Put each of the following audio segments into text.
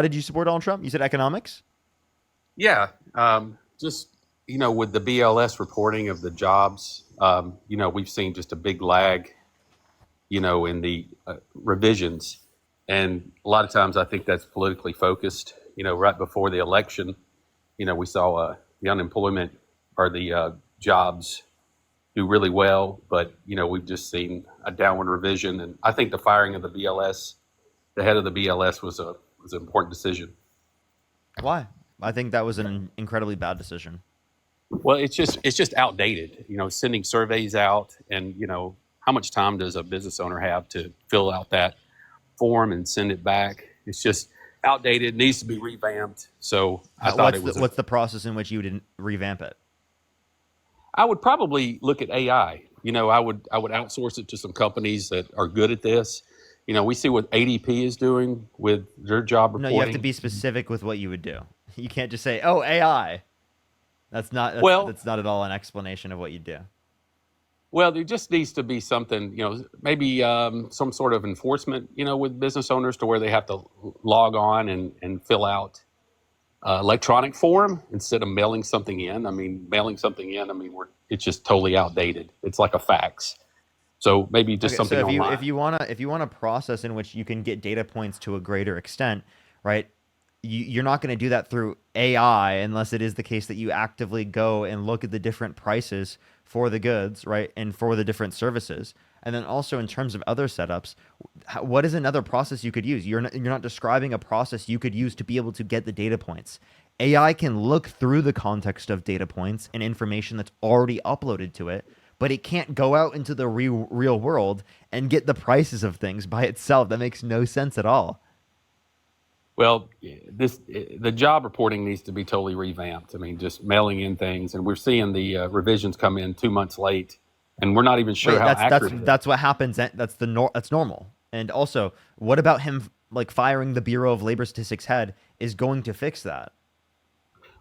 Why did you support Donald Trump? You said economics? Yeah, just with the BLS reporting of the jobs, we've seen just a big lag, in the revisions, and a lot of times I think that's politically focused. Right before the election, we saw the unemployment or the jobs do really well, but we've just seen a downward revision, and I think the firing of the head of the BLS was an important decision. Why? I think that was an incredibly bad decision. Well, it's just outdated. Sending surveys out, and how much time does a business owner have to fill out that form and send it back? It's just outdated. Needs to be revamped. So I thought it was. What's the process in which you would revamp it? I would probably look at AI. I would outsource it to some companies that are good at this. We see what ADP is doing with their job No, reporting. you have to be specific with what you would do. You can't just say, "Oh, AI." Well, That's not at all an explanation of what you do. Well, there just needs to be something, maybe some sort of enforcement, with business owners to where they have to log on and fill out electronic form instead of mailing something in. It's just totally outdated. It's like a fax. So maybe just Okay, so something online. if you want a process in which you can get data points to a greater extent, right? You're not going to do that through AI unless it is the case that you actively go and look at the different prices for the goods, right, and for the different services. And then also in terms of other setups, what is another process you could use? You're not describing a process you could use to be able to get the data points. AI can look through the context of data points and information that's already uploaded to it, but it can't go out into the real world and get the prices of things by itself. That makes no sense at all. Well, the job reporting needs to be totally revamped. Just mailing in things, and we're seeing the revisions come in 2 months late, and we're not even sure Wait, how accurate it is. that's what happens. That's normal. And also, what about him like firing the Bureau of Labor Statistics head is going to fix that?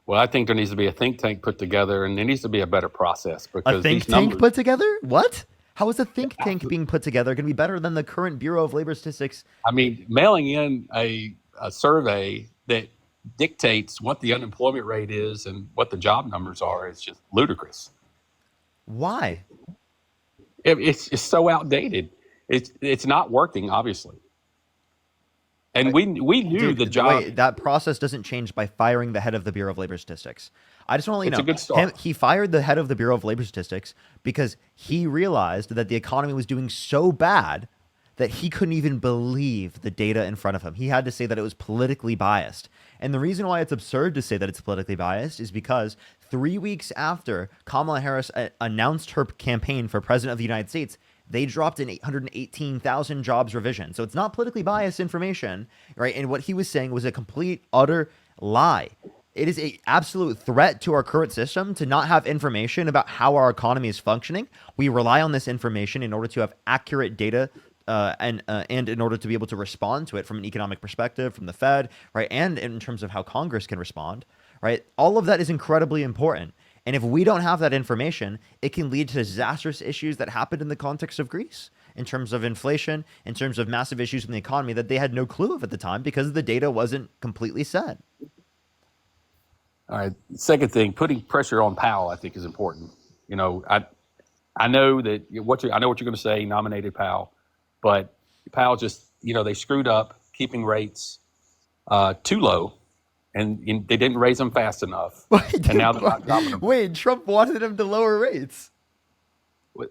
Well, I think there needs to be a think tank put together, and there needs to be a better process A because think these tank numbers. put together? What? How is a think tank being put together going to be better than the current Bureau of Labor Statistics? Mailing in a survey that dictates what the unemployment rate is and what the job numbers are is just ludicrous. Why? It's just so outdated. It's not working, obviously, and Wait, we knew the dude, job. wait, that process doesn't change by firing the head of the Bureau of Labor Statistics. I just want to let you It's a know, good start. he fired the head of the Bureau of Labor Statistics because he realized that the economy was doing so bad that he couldn't even believe the data in front of him. He had to say that it was politically biased. And the reason why it's absurd to say that it's politically biased is because 3 weeks after Kamala Harris announced her campaign for president of the United States, they dropped an 818,000 jobs revision. So it's not politically biased information, right? And what he was saying was a complete, utter lie. It is an absolute threat to our current system to not have information about how our economy is functioning. We rely on this information in order to have accurate data and in order to be able to respond to it from an economic perspective, from the Fed, right, and in terms of how Congress can respond, right? All of that is incredibly important. And if we don't have that information, it can lead to disastrous issues that happened in the context of Greece in terms of inflation, in terms of massive issues in the economy that they had no clue of at the time because the data wasn't completely set. All right. Second thing, putting pressure on Powell, I think, is important. I know that I know what you're going to say, nominated Powell, but Powell just they screwed up keeping rates too low, and they didn't raise them fast enough, Wait, and now they're not dropping them. wait, Trump wanted him to lower rates.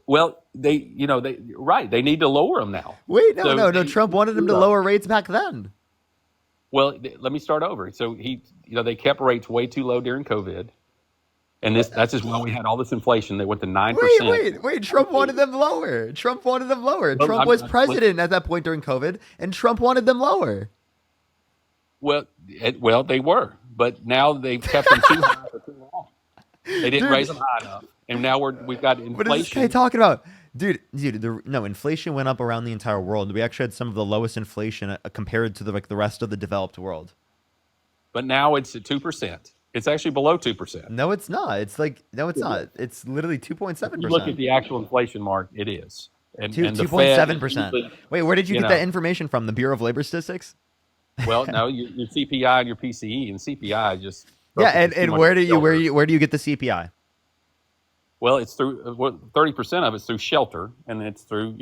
Well, they need to lower them now. Wait, no, So no, no. they Trump wanted him screwed to up. lower rates back then. Well, let me start over. So they kept rates way too low during COVID, and that's just why we had all this inflation. They went to nine Wait, percent. wait, wait. Trump wanted them lower. Trump wanted them lower. Well, Trump I'm, was I'm, president at that point during COVID, and Trump wanted them lower. well, they were, but now they've kept them too high for too long. They didn't Dude, raise them high enough, and now we've got what is this guy inflation. talking about? No, inflation went up around the entire world. We actually had some of the lowest inflation compared to the rest of the developed world. But now it's at 2%. It's actually below 2%. No, it's not. No, it's not. It's literally You look at 2.7%. the actual inflation mark, it is, and Two the two point Fed seven is percent. usually, Wait, where did you you get that know, information from? The Bureau of Labor Statistics? Well, no, your CPI and your PCE, and CPI just Yeah, focuses too and much on shelter. where do you get the CPI? Well, it's through 30% of it's through shelter, and it's through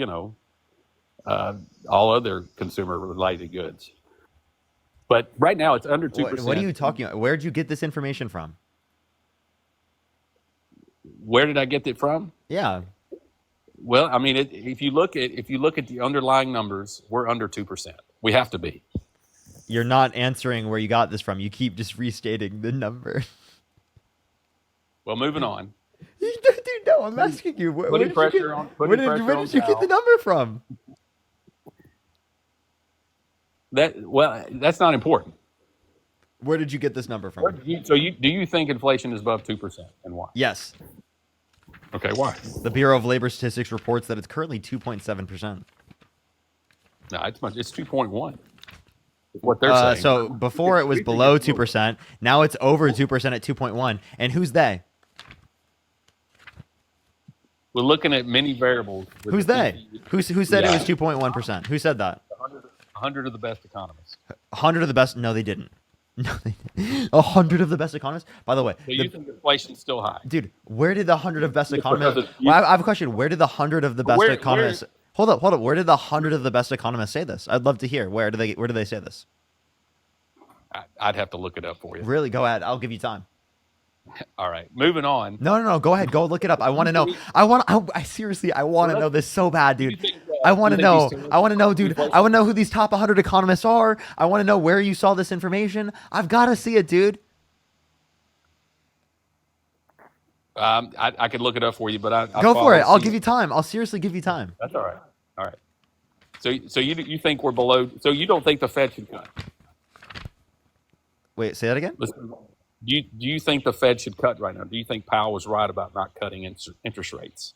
uh, all other consumer related goods. But right now, it's under two What are percent. you talking about? Where'd you get this information from? Where did I get it from? Yeah, Well, I mean, if you look at the underlying numbers, we're under 2%. We have to be. you're not answering where you got this from. You keep just restating the number. Well, moving on. Dude, no, I'm asking you. Putting pressure on putting pressure Where on did you get the Powell. number from? That's not important. Where did you get this number from? Do you think inflation is above 2%, and why? Yes, Okay, why? the Bureau of Labor Statistics reports that it's currently 2.7%. No, it's much. It's 2.1. What they're saying. So before it was below 2%. Now it's over 2% at 2.1. And who's they? We're looking at many variables. Who's they? Who said it Yeah. was 2.1%? Who said that? 100 of the best economists. 100 of the best. No, they didn't. No, they didn't. 100 of the best economists. By the way, So you think inflation's still high? dude, where did the 100 of best economists? because Well, I have a question. Where did the 100 of the best Where- economists? Hold up. Where did the 100 of the best economists say this? I'd love to hear. Where do they say this? I'd have to look it up for you. Really? Go ahead. I'll give you time. All right, moving on. No. Go ahead. Go look it up. I want to know. I seriously, I want to know this so bad, dude. You think, I want to you know. think these- I want to know, dude. I want to know who these top 100 economists are. I want to know where you saw this information. I've got to see it, dude. I could look it up for you, but I Go for it. I'll see give you time. I'll seriously give you time. That's all right. All right. So you think we're below? So you don't think the Fed should cut? Wait, say that again. Listen, do you think the Fed should cut right now? Do you think Powell was right about not cutting interest rates?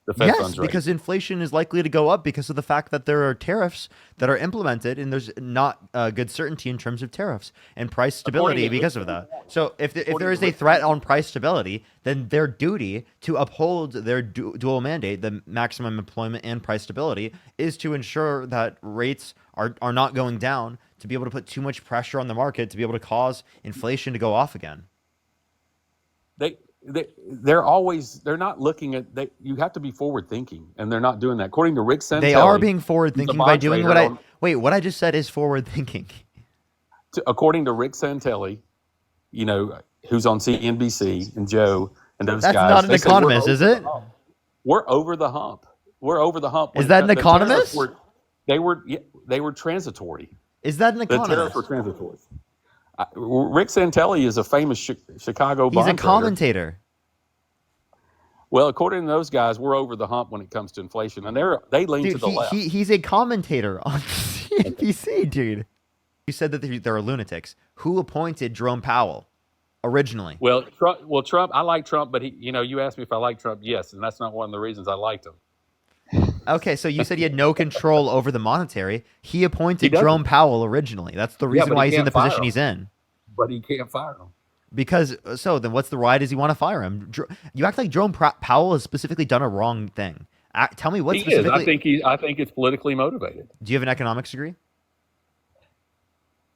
The Fed Yes, funds rate. because inflation is likely to go up because of the fact that there are tariffs that are implemented, and there's not good certainty in terms of tariffs and price stability because of that. So if there is a threat on price stability, then their duty to uphold their dual mandate, the maximum employment and price stability, is to ensure that rates are not going down, to be able to put too much pressure on the market, to be able to cause inflation to go off again. They're not looking at you have to be forward thinking, and they're not doing that. According to Rick Santelli, They are being forward thinking by doing what moderator what I just said is forward thinking. according to Rick Santelli, who's on CNBC, and Joe and those That's guys. not an they say we're economist, over is the it? hump. We're over the hump. We're over the hump. Is that an The tariffs economist? They were transitory. Is that an The tariffs economist? were transitory. Rick Santelli is a famous Chicago He's bond a trader. commentator. Well, according to those guys, we're over the hump when it comes to inflation, and they lean to Dude, the left. he's a commentator on CNBC, dude. You said that there are lunatics. Who appointed Jerome Powell originally? Well, Trump. I like Trump, but you asked me if I like Trump. Yes, and that's not one of the reasons I liked him. Okay, so you said he had no control over the monetary. He appointed doesn't. Jerome Powell originally. That's the reason but why he he's in can't the position fire him. he's in. But he can't fire him. Because then why does he want to fire him? You act like Jerome Powell has specifically done a wrong thing. Tell me what He is. specifically. I think it's politically motivated. Do you have an economics degree?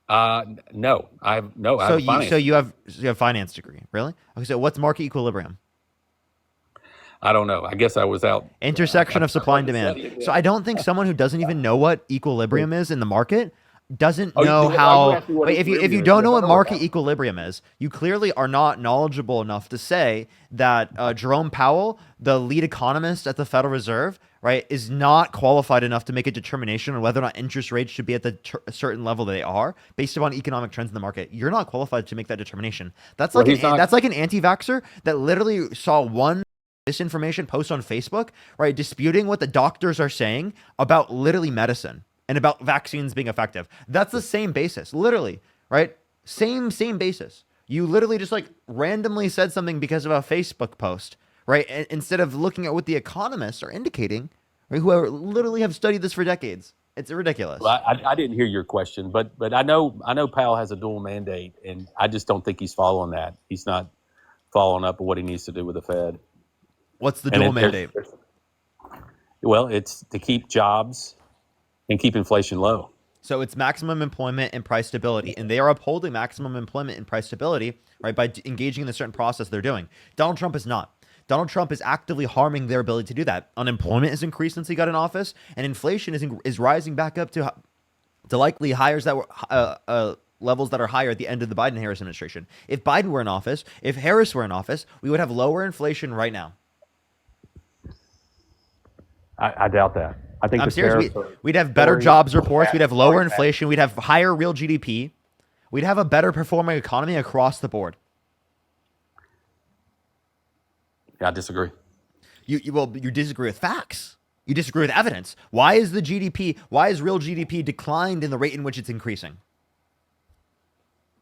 No, I have finance. So you have finance degree, really? Okay, so what's market equilibrium? I don't know. I guess I was out. Intersection of supply and demand. So I don't think someone who doesn't even know what equilibrium is in the market doesn't know how. asked me what Wait, if you equilibrium don't is, know I what know market about. equilibrium is, you clearly are not knowledgeable enough to say that Jerome Powell, the lead economist at the Federal Reserve, right, is not qualified enough to make a determination on whether or not interest rates should be at the certain level that they are based upon economic trends in the market. You're not qualified to make that determination. That's like that's like an anti-vaxxer that literally saw one misinformation post on Facebook, right, disputing what the doctors are saying about literally medicine and about vaccines being effective. That's the same basis, literally, right? Same basis. You literally just like randomly said something because of a Facebook post, right? Instead of looking at what the economists are indicating, right, who literally have studied this for decades. It's ridiculous. Well, I didn't hear your question, but I know Powell has a dual mandate, and I just don't think he's following that. He's not following up on what he needs to do with the Fed. What's the dual mandate? Well, it's to keep jobs and keep inflation low. So it's maximum employment and price stability, and they are upholding maximum employment and price stability, right, by engaging in the certain process they're doing. Donald Trump is not. Donald Trump is actively harming their ability to do that. Unemployment has increased since he got in office, and inflation is rising back up to likely hires that were levels that are higher at the end of the Biden-Harris administration. If Biden were in office, if Harris were in office, we would have lower inflation right now. I doubt that. I think I'm the serious. tariffs are We'd have better very jobs reports. We'd have lower pragmatic. inflation. We'd have higher real GDP. We'd have a better performing economy across the board. Yeah, I disagree. You disagree with facts. You disagree with evidence. Why is the GDP? Why is real GDP declined in the rate in which it's increasing?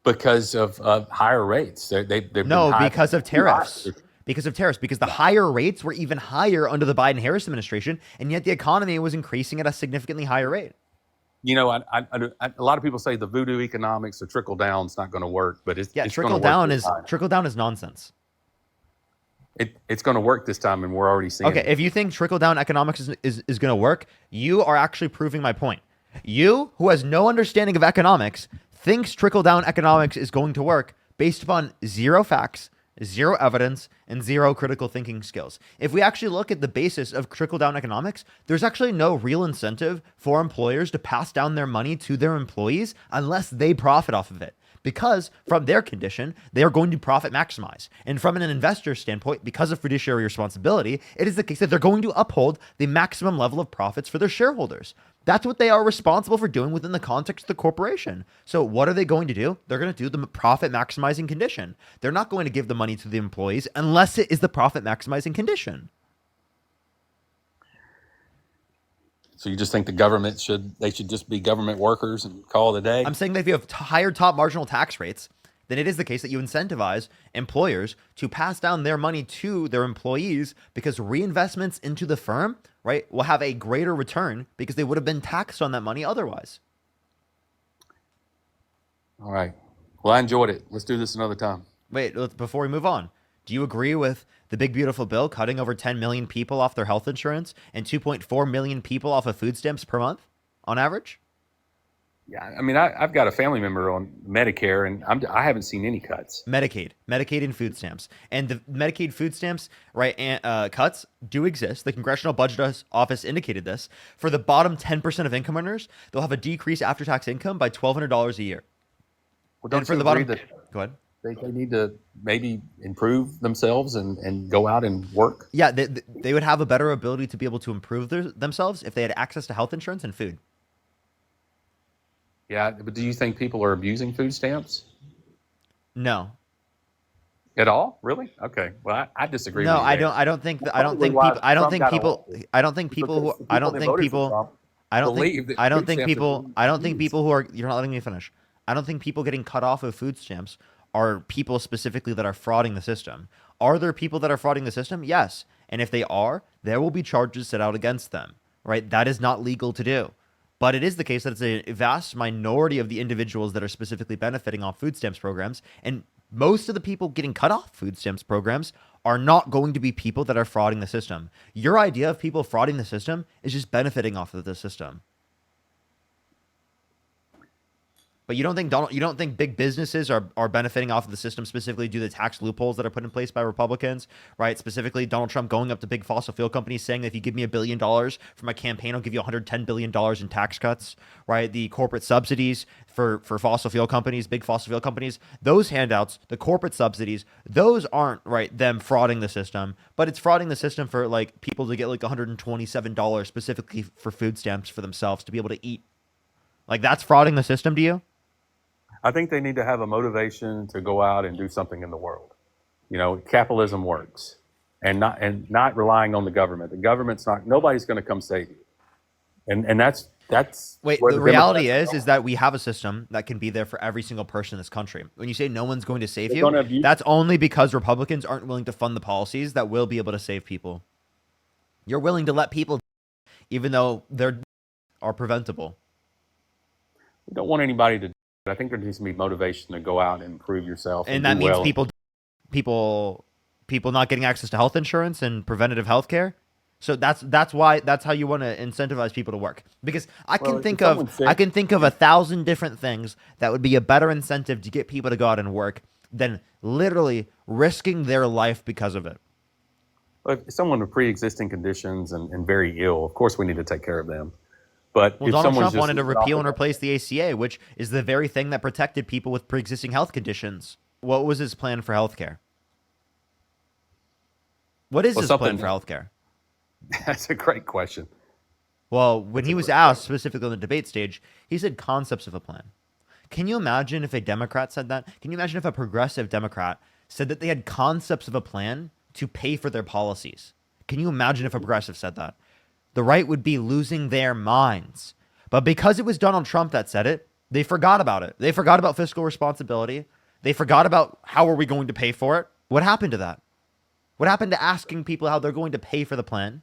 Because of higher rates. They've been No, high- because of tariffs. Because of tariffs. Because the higher rates were even higher under the Biden-Harris administration, and yet the economy was increasing at a significantly higher rate. You know, a lot of people say the voodoo economics or trickle down is not going to work, but it's Trickle gonna work down this is time. nonsense. It's going to work this time, and we're already seeing Okay, it. if you think trickle down economics is going to work, you are actually proving my point. You, who has no understanding of economics, thinks trickle down economics is going to work based upon zero facts, zero evidence, and zero critical thinking skills. If we actually look at the basis of trickle down economics, there's actually no real incentive for employers to pass down their money to their employees unless they profit off of it. Because from their condition, they are going to profit maximize. And from an investor standpoint, because of fiduciary responsibility, it is the case that they're going to uphold the maximum level of profits for their shareholders. That's what they are responsible for doing within the context of the corporation. So what are they going to do? They're going to do the profit maximizing condition. They're not going to give the money to the employees unless it is the profit maximizing condition. So you just think the government should just be government workers and call it a day? I'm saying that if you have higher top marginal tax rates, then it is the case that you incentivize employers to pass down their money to their employees because reinvestments into the firm, right, will have a greater return because they would have been taxed on that money otherwise. All right. Well, I enjoyed it. Let's do this another time. Wait, before we move on, do you agree with the big beautiful bill cutting over 10 million people off their health insurance and 2.4 million people off of food stamps per month on average? Yeah, I mean, I've got a family member on Medicare, and I haven't seen any cuts. Medicaid and food stamps, and the Medicaid food stamps, right? And cuts do exist. The Congressional Budget Office indicated this. For the bottom 10% of income earners, they'll have a decrease after tax income by $1,200 a year. Well, don't And for you the bottom, agree that go ahead. they need to maybe improve themselves and go out and work? Yeah, they would have a better ability to be able to improve themselves if they had access to health insurance and food. Yeah, but do you think people are abusing food stamps No, at all? Really? Okay. Well, I disagree no, with you I there. don't. I don't think. Well, I don't probably think why people. I don't Trump think got people. elected. I don't think people who. Because the I don't that think voted for people. Trump I don't believe think. that I don't food think stamps are people. being I don't think abused. people who are. You're not letting me finish. I don't think people getting cut off of food stamps are people specifically that are frauding the system. Are there people that are frauding the system? Yes. And if they are, there will be charges set out against them. Right? That is not legal to do. But it is the case that it's a vast minority of the individuals that are specifically benefiting off food stamps programs. And most of the people getting cut off food stamps programs are not going to be people that are frauding the system. Your idea of people frauding the system is just benefiting off of the system. But you don't think big businesses are benefiting off of the system specifically due to the tax loopholes that are put in place by Republicans, right? Specifically, Donald Trump going up to big fossil fuel companies saying that if you give me $1 billion for my campaign, I'll give you $110 billion in tax cuts, right? The corporate subsidies for fossil fuel companies, big fossil fuel companies, those handouts, the corporate subsidies, those aren't, right, them frauding the system, but it's frauding the system for like people to get like $127 specifically for food stamps for themselves to be able to eat. Like that's frauding the system to you? I think they need to have a motivation to go out and do something in the world. You know, capitalism works, and not relying on the government. The government's not. Nobody's going to come save you, and that's Wait, where the the reality Democrats are is going. that we have a system that can be there for every single person in this country. When you say no one's going to save They're you, going to abuse. that's only because Republicans aren't willing to fund the policies that will be able to save people. You're willing to let people, even though they're are preventable. We don't want anybody to. I think there needs to be motivation to go out and improve yourself And and that do means well. people not getting access to health insurance and preventative health care. So that's why that's how you want to incentivize people to work. Because I Well, can if think someone's of sick- I can think of 1,000 different things that would be a better incentive to get people to go out and work than literally risking their life because of it. If someone with pre-existing conditions and very ill, of course we need to take care of them. But Well, if Donald someone's Trump just wanted to living off repeal of and replace the ACA, which is the very thing that protected people with pre-existing health conditions. What was his plan for healthcare? What is Well, his plan something- for healthcare? That's a great question. Well, when he was asked specifically on the debate stage, he said concepts of a plan. Can you imagine if a Democrat said that? Can you imagine if a progressive Democrat said that they had concepts of a plan to pay for their policies? Can you imagine if a progressive said that? The right would be losing their minds. But because it was Donald Trump that said it, they forgot about it. They forgot about fiscal responsibility. They forgot about how are we going to pay for it? What happened to that? What happened to asking people how they're going to pay for the plan?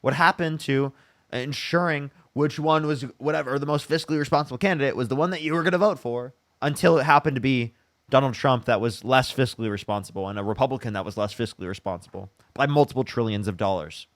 What happened to ensuring which one was whatever the most fiscally responsible candidate was the one that you were going to vote for until it happened to be Donald Trump that was less fiscally responsible and a Republican that was less fiscally responsible by multiple trillions of dollars?